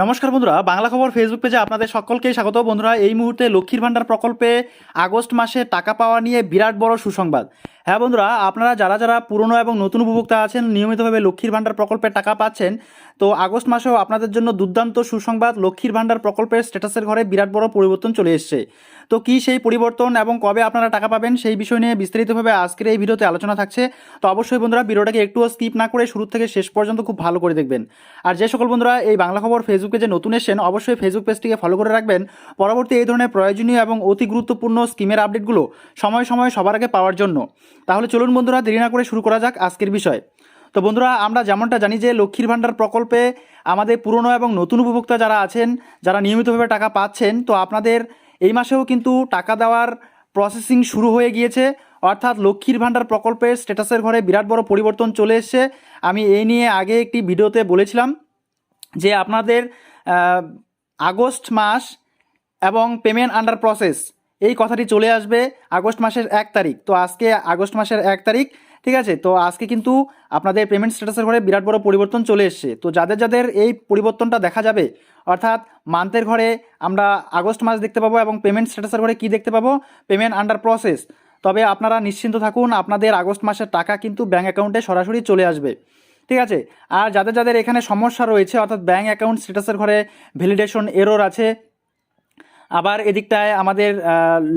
নমস্কার বন্ধুরা, বাংলা খবর ফেসবুক পেজে আপনাদের সকলকেই স্বাগত। বন্ধুরা, এই মুহূর্তে লক্ষ্মীর ভাণ্ডার প্রকল্পে আগস্ট মাসে টাকা পাওয়া নিয়ে বিরাট বড় সুসংবাদ। হ্যাঁ বন্ধুরা, আপনারা যারা যারা পুরনো এবং নতুন উপভোক্তা আছেন, নিয়মিতভাবে লক্ষ্মীর ভাণ্ডার প্রকল্পে টাকা পাচ্ছেন, তো আগস্ট মাসেও আপনাদের জন্য দুর্দান্ত সুসংবাদ। লক্ষ্মীর ভাণ্ডার প্রকল্পের স্ট্যাটাসের ঘরে বিরাট বড় পরিবর্তন চলে এসছে। তো কী সেই পরিবর্তন এবং কবে আপনারা টাকা পাবেন সেই বিষয় নিয়ে বিস্তারিতভাবে আজকের এই ভিডিওতে আলোচনা থাকছে। তো অবশ্যই বন্ধুরা, ভিডিওটাকে একটুও স্কিপ না করে শুরু থেকে শেষ পর্যন্ত খুব ভালো করে দেখবেন। আর যে সকল বন্ধুরা এই বাংলা খবর ফেসবুকে যে নতুন এসেছেন, অবশ্যই ফেসবুক পেজটিকে ফলো করে রাখবেন পরবর্তী এই ধরনের প্রয়োজনীয় এবং অতি গুরুত্বপূর্ণ স্কিমের আপডেটগুলো সময় সময় সবার আগে পাওয়ার জন্য। তাহলে চলুন বন্ধুরা, দেরি না করে শুরু করা যাক আজকের বিষয়। তো বন্ধুরা, আমরা যেমনটা জানি যে লক্ষ্মীর ভাণ্ডার প্রকল্পে আমাদের পুরনো এবং নতুন উপভোক্তা যারা আছেন, যারা নিয়মিতভাবে টাকা পাচ্ছেন, তো আপনাদের এই মাসেও কিন্তু টাকা দেওয়ার প্রসেসিং শুরু হয়ে গিয়েছে। অর্থাৎ লক্ষ্মীর ভাণ্ডার প্রকল্পের স্ট্যাটাসের ঘরে বিরাট বড় পরিবর্তন চলে এসছে। আমি এই নিয়ে আগে একটি ভিডিওতে বলেছিলাম যে আপনাদের আগস্ট মাস এবং পেমেন্ট আন্ডার প্রসেস এই কথাটি চলে আসবে আগস্ট মাসের 1 তারিখ। তো আজকে আগস্ট মাসের 1 তারিখ, ঠিক আছে। তো আজকে কিন্তু আপনাদের পেমেন্ট স্ট্যাটাসের ঘরে বিরাট বড় পরিবর্তন চলে এসছে। তো যাদের যাদের এই পরিবর্তনটা দেখা যাবে, অর্থাৎ মান্থের ঘরে আমরা আগস্ট মাস দেখতে পাবো এবং পেমেন্ট স্ট্যাটাসের ঘরে কী দেখতে পাবো, পেমেন্ট আন্ডার প্রসেস, তবে আপনারা নিশ্চিন্ত থাকুন, আপনাদের আগস্ট মাসের টাকা কিন্তু ব্যাঙ্ক অ্যাকাউন্টে সরাসরি চলে আসবে, ঠিক আছে। আর যাদের যাদের এখানে সমস্যা রয়েছে, অর্থাৎ ব্যাঙ্ক অ্যাকাউন্ট স্ট্যাটাসের ঘরে ভ্যালিডেশন এরর আছে, আবার এদিকটায় আমাদের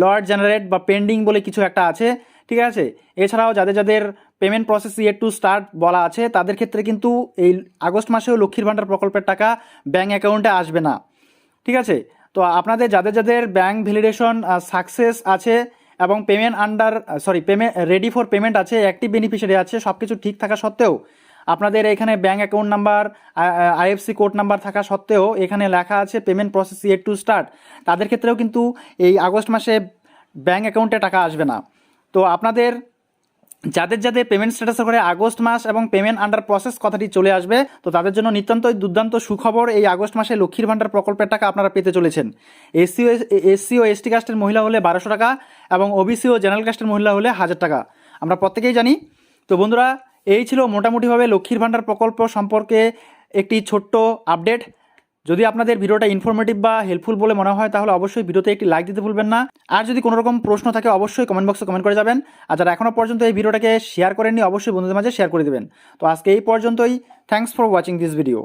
লট জেনারেট বা পেন্ডিং বলে কিছু একটা আছে, ঠিক আছে। এছাড়াও যাদের যাদের payment process yet to start বলা আছে, তাদের ক্ষেত্রে কিন্তু এই আগস্ট মাসেও লক্ষ্মীর ভাণ্ডার প্রকল্পের টাকা ব্যাঙ্ক অ্যাকাউন্টে আসবে না, ঠিক আছে। তো আপনাদের যাদের যাদের ব্যাঙ্ক ভ্যালিডেশন সাকসেস আছে এবং পেমেন্ট রেডি ফর পেমেন্ট আছে, অ্যাক্টিভ বেনিফিশিয়ারি আছে, সব কিছু ঠিক থাকা সত্ত্বেও আপনাদের এখানে bank account number, IFC code number থাকা সত্ত্বেও এখানে লেখা আছে payment process yet to start, তাদের ক্ষেত্রেও কিন্তু এই আগস্ট মাসে ব্যাঙ্ক অ্যাকাউন্টে টাকা আসবে না। তো আপনাদের যাদের যাদের পেমেন্ট স্ট্যাটাসের ঘরে আগস্ট মাস এবং পেমেন্ট আন্ডার প্রসেস কথাটি চলে আসবে, তো তাদের জন্য নিতান্তই দুর্দান্ত সুখবর। এই আগস্ট মাসে লক্ষ্মীর ভাণ্ডার প্রকল্পের টাকা আপনারা পেতে চলেছেন। এসসি ও এসটি কাস্টের মহিলা হলে 1200 টাকা এবং ওবিসি ও জেনারেল কাস্টের মহিলা হলে 1000 টাকা, আমরা প্রত্যেকেই জানি। তো বন্ধুরা, এই ছিল মোটামুটিভাবে লক্ষ্মীর ভাণ্ডার প্রকল্প সম্পর্কে একটি ছোট্ট আপডেট। যদি আপনাদের ভিডিওটা ইনফরমেটিভ বা হেল্পফুল বলে মনে হয়, তাহলে অবশ্যই ভিডিওতে একটি লাইক দিতে ভুলবেন না। আর যদি কোনো রকম প্রশ্ন থাকে, অবশ্যই কমেন্ট বক্সে কমেন্ট করে যাবেন। আর যারা এখনও পর্যন্ত এই ভিডিওটাকে শেয়ার করেননি, অবশ্যই বন্ধুদের মাঝে শেয়ার করে দেবেন। তো আজকে এই পর্যন্তই। Thanks for watching this video.